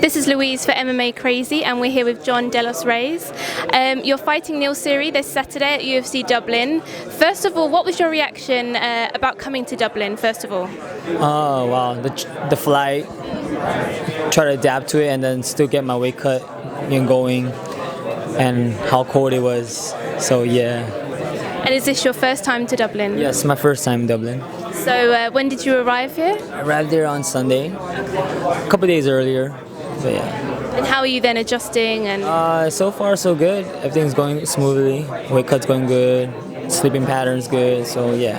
This is Louise for MMA Crazy, and we're here with Jon Delos Reyes. You're fighting Neil Seery this Saturday at UFC Dublin. First of all, what was your reaction about coming to Dublin, first of all? Oh, wow. The flight, try to adapt to it and then still get my weight cut and going, and how cold it was. So, yeah. And is this your first time to Dublin? Yes, my first time in Dublin. So when did you arrive here? I arrived there on Sunday, a couple days earlier. But yeah. And how are you then adjusting? And so far so good. Everything's going smoothly. Weight cut's going good. Sleeping pattern's good. So yeah.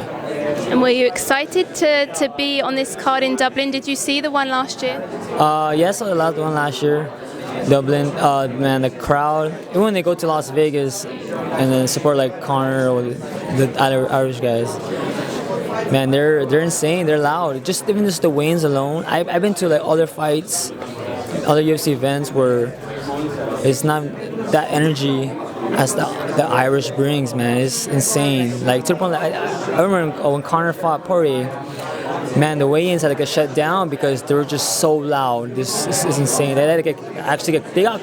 And were you excited to be on this card in Dublin? Did you see the one last year? Yes, I saw the one last year. Dublin, man, the crowd. Even when they go to Las Vegas and then support like Connor or the other Irish guys, man, they're insane. They're loud. Even just the weigh-ins alone. I've been to like other fights, other UFC events where it's not that energy as the Irish brings, man. It's insane. Like to the point that I remember when Connor fought Poirier, man, the weigh-ins had to get shut down because they were just so loud. This is insane. I think they got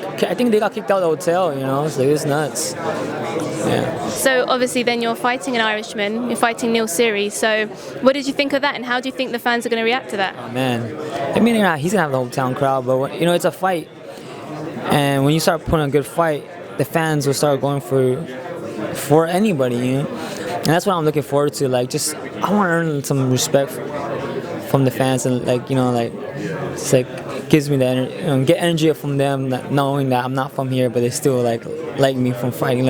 kicked out of the hotel. You know, so it's nuts. Yeah. So obviously then you're fighting an Irishman, you're fighting Neil Seery, so what did you think of that and how do you think the fans are going to react to that? Oh, man, I mean, he's going to have the hometown crowd, but it's a fight, and when you start putting a good fight, the fans will start going for anybody, and that's what I'm looking forward to. Like, just I want to earn some respect from the fans, and it's like it gives me the energy, get energy from them, knowing that I'm not from here, but they still like me from fighting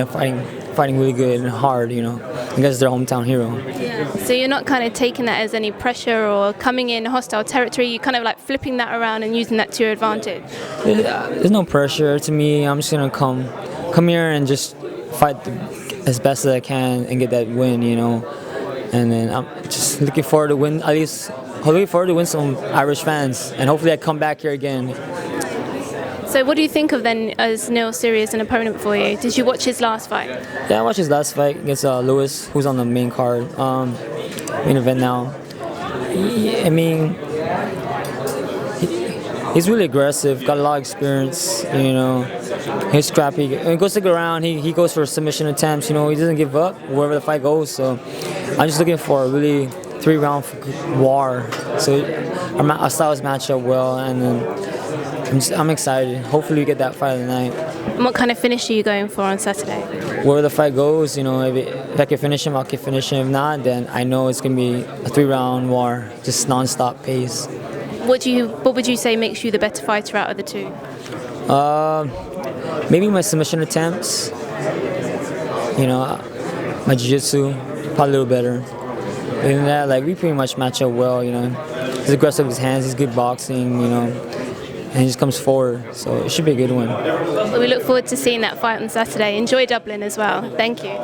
really good and hard, because they're hometown hero. Yeah. So you're not kind of taking that as any pressure or coming in hostile territory. You're kind of like flipping that around and using that to your advantage. There's no pressure to me. I'm just gonna come here and just fight as best as I can and get that win, And then I'm just looking forward to win. At least looking forward to win some Irish fans, and hopefully I come back here again. So what do you think of then as Neil Seery as an opponent for you? Did you watch his last fight? Yeah, I watched his last fight against Lewis, who's on the main card, main event now. He's really aggressive, got a lot of experience, He's scrappy. When he goes to the ground, he goes for submission attempts, he doesn't give up wherever the fight goes. So I'm just looking for a really 3-round war. So our styles match up well, and then I'm excited. Hopefully we get that fight of the night. And what kind of finish are you going for on Saturday? Where the fight goes, if I can finish him, I can finish him. If not, then I know it's going to be a 3-round war, just non-stop pace. What would you say makes you the better fighter out of the two? Maybe my submission attempts. My jiu-jitsu, probably a little better. Other than that, we pretty much match up well, He's aggressive with his hands, he's good boxing, and he just comes forward, so it should be a good one. Well, we look forward to seeing that fight on Saturday. Enjoy Dublin as well. Thank you.